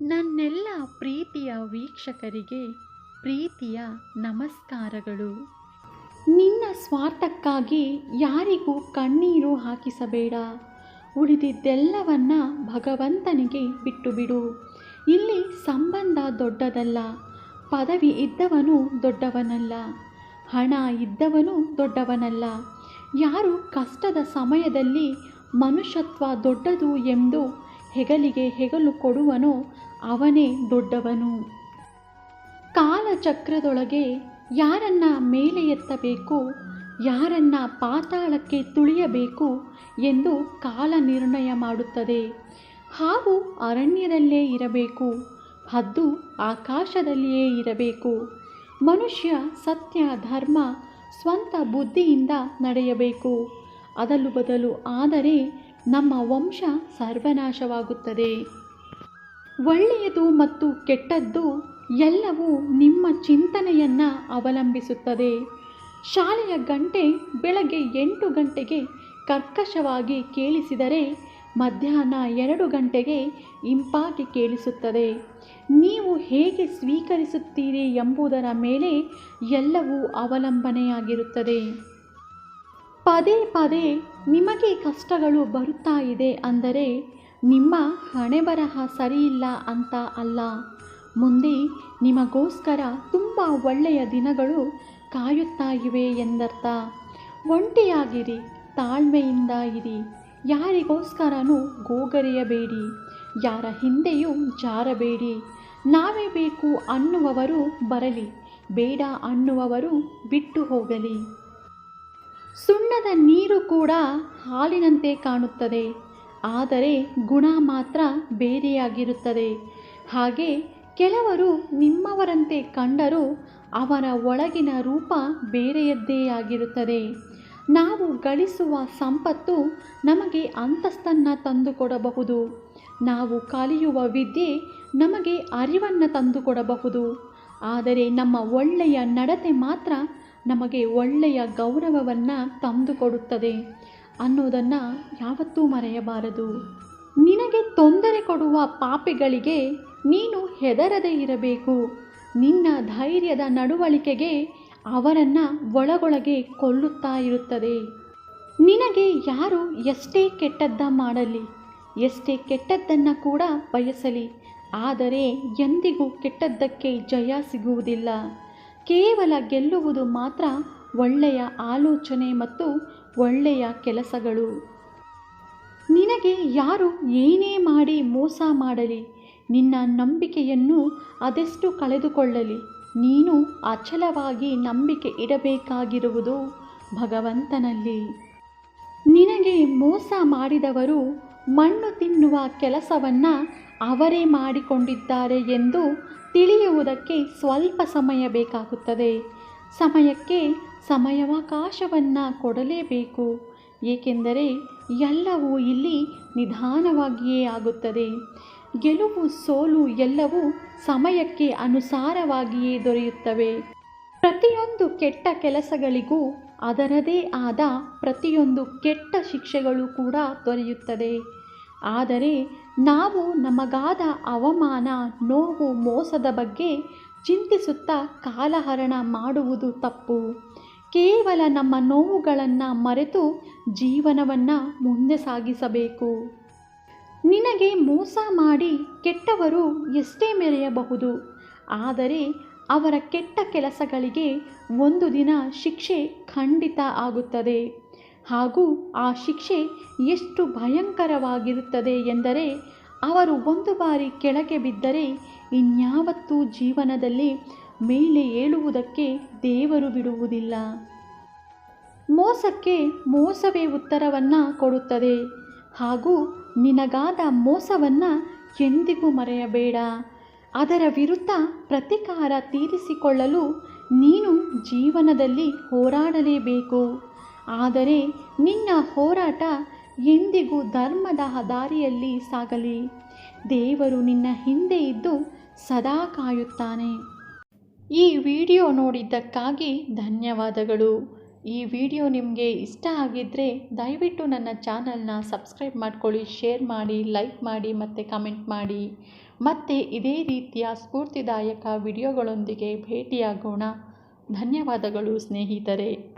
ನನ್ನೆಲ್ಲ ಪ್ರೀತಿಯ ವೀಕ್ಷಕರಿಗೆ ಪ್ರೀತಿಯ ನಮಸ್ಕಾರಗಳು. ನಿನ್ನ ಸ್ವಾರ್ಥಕ್ಕಾಗಿ ಯಾರಿಗೂ ಕಣ್ಣೀರು ಹಾಕಿಸಬೇಡ. ಉಳಿದಿದ್ದೆಲ್ಲವನ್ನ ಭಗವಂತನಿಗೆ ಬಿಟ್ಟು ಬಿಡು. ಇಲ್ಲಿ ಸಂಬಂಧ ದೊಡ್ಡದಲ್ಲ, ಪದವಿ ಇದ್ದವನು ದೊಡ್ಡವನಲ್ಲ, ಹಣ ಇದ್ದವನು ದೊಡ್ಡವನಲ್ಲ. ಯಾರು ಕಷ್ಟದ ಸಮಯದಲ್ಲಿ ಮನುಷ್ಯತ್ವ ದೊಡ್ಡದು ಎಂದು ಹೆಗಲಿಗೆ ಹೆಗಲು ಕೊಡುವನೋ ಅವನೇ ದೊಡ್ಡವನು. ಕಾಲಚಕ್ರದೊಳಗೆ ಯಾರನ್ನ ಮೇಲೆ ಎತ್ತಬೇಕು, ಯಾರನ್ನ ಪಾತಾಳಕ್ಕೆ ತುಳಿಯಬೇಕು ಎಂದು ಕಾಲ ನಿರ್ಣಯ ಮಾಡುತ್ತದೆ. ಹಾವು ಅರಣ್ಯದಲ್ಲೇ ಇರಬೇಕು, ಹದ್ದು ಆಕಾಶದಲ್ಲಿಯೇ ಇರಬೇಕು. ಮನುಷ್ಯ ಸತ್ಯ ಧರ್ಮ ಸ್ವಂತ ಬುದ್ಧಿಯಿಂದ ನಡೆಯಬೇಕು. ಅದಲು ಬದಲು ಆದರೆ ನಮ್ಮ ವಂಶ ಸರ್ವನಾಶವಾಗುತ್ತದೆ. ಒಳ್ಳೆಯದು ಮತ್ತು ಕೆಟ್ಟದ್ದು ಎಲ್ಲವೂ ನಿಮ್ಮ ಚಿಂತನೆಯನ್ನು ಅವಲಂಬಿಸುತ್ತದೆ. ಶಾಲೆಯ ಗಂಟೆ ಬೆಳಗ್ಗೆ 8 ಗಂಟೆಗೆ ಕರ್ಕಶವಾಗಿ ಕೇಳಿಸಿದರೆ ಮಧ್ಯಾಹ್ನ 2 ಗಂಟೆಗೆ ಇಂಪಾಗಿ ಕೇಳಿಸುತ್ತದೆ. ನೀವು ಹೇಗೆ ಸ್ವೀಕರಿಸುತ್ತೀರಿ ಎಂಬುದರ ಮೇಲೆ ಎಲ್ಲವೂ ಅವಲಂಬನೆಯಾಗಿರುತ್ತದೆ. ಪದೇ ಪದೇ ನಿಮಗೆ ಕಷ್ಟಗಳು ಬರುತ್ತಾ ಇದೆ ಅಂದರೆ ನಿಮ್ಮ ಹಣೆಬರಹ ಸರಿಯಿಲ್ಲ ಅಂತ ಅಲ್ಲ. ಮುಂದೆ ನಿಮಗೋಸ್ಕರ ತುಂಬ ಒಳ್ಳೆಯ ದಿನಗಳು ಕಾಯುತ್ತಾ ಇವೆ ಎಂದರ್ಥ. ಒಂಟಿಯಾಗಿರಿ, ತಾಳ್ಮೆಯಿಂದ ಇರಿ. ಯಾರಿಗೋಸ್ಕರನೂ ಗೋಗರೆಯಬೇಡಿ, ಯಾರ ಹಿಂದೆಯೂ ಜಾರಬೇಡಿ. ನಾವೇ ಬೇಕು ಅನ್ನುವವರು ಬರಲಿ, ಬೇಡ ಅನ್ನುವವರು ಬಿಟ್ಟು ಹೋಗಲಿ. ಸುಣ್ಣದ ನೀರು ಕೂಡ ಹಾಲಿನಂತೆ ಕಾಣುತ್ತದೆ, ಆದರೆ ಗುಣ ಮಾತ್ರ ಬೇರೆಯಾಗಿರುತ್ತದೆ. ಹಾಗೆ ಕೆಲವರು ನಿಮ್ಮವರಂತೆ ಕಂಡರೂ ಅವರ ಒಳಗಿನ ರೂಪ ಬೇರೆಯದ್ದೇ ಆಗಿರುತ್ತದೆ. ನಾವು ಗಳಿಸುವ ಸಂಪತ್ತು ನಮಗೆ ಅಂತಸ್ತನ್ನು ತಂದುಕೊಡಬಹುದು. ನಾವು ಕಲಿಯುವ ವಿದ್ಯೆ ನಮಗೆ ಅರಿವನ್ನು ತಂದುಕೊಡಬಹುದು. ಆದರೆ ನಮ್ಮ ಒಳ್ಳೆಯ ನಡತೆ ಮಾತ್ರ ನಮಗೆ ಒಳ್ಳೆಯ ಗೌರವವನ್ನು ತಂದುಕೊಡುತ್ತದೆ ಅನ್ನೋದನ್ನು ಯಾವತ್ತೂ ಮರೆಯಬಾರದು. ನಿನಗೆ ತೊಂದರೆ ಕೊಡುವ ಪಾಪಿಗಳಿಗೆ ನೀನು ಹೆದರದೇ ಇರಬೇಕು. ನಿನ್ನ ಧೈರ್ಯದ ನಡವಳಿಕೆಗೆ ಅವರನ್ನು ಒಳಗೊಳಗೆ ಕೊಲ್ಲುತ್ತಾ ಇರುತ್ತದೆ. ನಿನಗೆ ಯಾರು ಎಷ್ಟೇ ಕೆಟ್ಟದ್ದ ಮಾಡಲಿ, ಎಷ್ಟೇ ಕೆಟ್ಟದ್ದನ್ನು ಕೂಡ ಬಯಸಲಿ, ಆದರೆ ಎಂದಿಗೂ ಕೆಟ್ಟದ್ದಕ್ಕೆ ಜಯ ಸಿಗುವುದಿಲ್ಲ. ಕೇವಲ ಗೆಲ್ಲುವುದು ಮಾತ್ರ ಒಳ್ಳೆಯ ಆಲೋಚನೆ ಮತ್ತು ಒಳ್ಳೆಯ ಕೆಲಸಗಳು. ನಿನಗೆ ಯಾರು ಏನೇ ಮಾಡಿ ಮೋಸ ಮಾಡಲಿ, ನಿನ್ನ ನಂಬಿಕೆಯನ್ನು ಅದೆಷ್ಟು ಕಳೆದುಕೊಳ್ಳಲಿ, ನೀನು ಅಚಲವಾಗಿ ನಂಬಿಕೆ ಇಡಬೇಕಾಗಿರುವುದು ಭಗವಂತನಲ್ಲಿ. ನಿನಗೆ ಮೋಸ ಮಾಡಿದವರು ಮಣ್ಣು ತಿನ್ನುವ ಕೆಲಸವನ್ನು ಅವರೇ ಮಾಡಿಕೊಂಡಿದ್ದಾರೆ ಎಂದು ತಿಳಿಯುವುದಕ್ಕೆ ಸ್ವಲ್ಪ ಸಮಯ ಬೇಕಾಗುತ್ತದೆ. ಸಮಯಕ್ಕೆ ಸಮಯಾವಕಾಶವನ್ನು ಕೊಡಲೇಬೇಕು, ಏಕೆಂದರೆ ಎಲ್ಲವೂ ಇಲ್ಲಿ ನಿಧಾನವಾಗಿಯೇ ಆಗುತ್ತದೆ. ಗೆಲುವು ಸೋಲು ಎಲ್ಲವೂ ಸಮಯಕ್ಕೆ ಅನುಸಾರವಾಗಿಯೇ ದೊರೆಯುತ್ತವೆ. ಪ್ರತಿಯೊಂದು ಕೆಟ್ಟ ಕೆಲಸಗಳಿಗೂ ಅದರದೇ ಆದ ಪ್ರತಿಯೊಂದು ಕೆಟ್ಟ ಶಿಕ್ಷೆಗಳು ಕೂಡ ದೊರೆಯುತ್ತದೆ. ಆದರೆ ನಾವು ನಮಗಾದ ಅವಮಾನ, ನೋವು, ಮೋಸದ ಬಗ್ಗೆ ಚಿಂತಿಸುತ್ತಾ ಕಾಲಹರಣ ಮಾಡುವುದು ತಪ್ಪು. ಕೇವಲ ನಮ್ಮ ನೋವುಗಳನ್ನು ಮರೆತು ಜೀವನವನ್ನು ಮುಂದೆ ಸಾಗಿಸಬೇಕು. ನಿನಗೆ ಮೋಸ ಮಾಡಿ ಕೆಟ್ಟವರು ಎಷ್ಟೇ ಮೆರೆಯಬಹುದು, ಆದರೆ ಅವರ ಕೆಟ್ಟ ಕೆಲಸಗಳಿಗೆ ಒಂದು ದಿನ ಶಿಕ್ಷೆ ಖಂಡಿತ ಆಗುತ್ತದೆ. ಹಾಗೂ ಆ ಶಿಕ್ಷೆ ಎಷ್ಟು ಭಯಂಕರವಾಗಿರುತ್ತದೆ ಎಂದರೆ ಅವರು ಒಂದು ಬಾರಿ ಕೆಳಗೆ ಬಿದ್ದರೆ ಇನ್ಯಾವತ್ತೂ ಜೀವನದಲ್ಲಿ ಮೇಲೆ ಏಳುವುದಕ್ಕೆ ದೇವರು ಬಿಡುವುದಿಲ್ಲ. ಮೋಸಕ್ಕೆ ಮೋಸವೇ ಉತ್ತರವನ್ನು ಕೊಡುತ್ತದೆ. ಹಾಗೂ ನಿನಗಾದ ಮೋಸವನ್ನು ಎಂದಿಗೂ ಮರೆಯಬೇಡ. ಅದರ ವಿರುದ್ಧ ಪ್ರತೀಕಾರ ತೀರಿಸಿಕೊಳ್ಳಲು ನೀನು ಜೀವನದಲ್ಲಿ ಹೋರಾಡಲೇಬೇಕು. ಆದರೆ ನಿನ್ನ ಹೋರಾಟ ಎಂದಿಗೂ ಧರ್ಮದ ದಾರಿಯಲ್ಲಿ ಸಾಗಲಿ. ದೇವರು ನಿನ್ನ ಹಿಂದೆ ಇದ್ದು ಸದಾ ಕಾಯುತ್ತಾನೆ. ಈ ವಿಡಿಯೋ ನೋಡಿದ್ದಕ್ಕಾಗಿ ಧನ್ಯವಾದಗಳು. ಈ ವಿಡಿಯೋ ನಿಮಗೆ ಇಷ್ಟ ಆಗಿದ್ದರೆ ದಯವಿಟ್ಟು ನನ್ನ ಚಾನಲ್ನ ಸಬ್ಸ್ಕ್ರೈಬ್ ಮಾಡ್ಕೊಳ್ಳಿ, ಶೇರ್ ಮಾಡಿ, ಲೈಕ್ ಮಾಡಿ ಮತ್ತು ಕಮೆಂಟ್ ಮಾಡಿ. ಮತ್ತೆ ಇದೇ ರೀತಿಯ ಸ್ಫೂರ್ತಿದಾಯಕ ವಿಡಿಯೋಗಳೊಂದಿಗೆ ಭೇಟಿಯಾಗೋಣ. ಧನ್ಯವಾದಗಳು ಸ್ನೇಹಿತರೆ.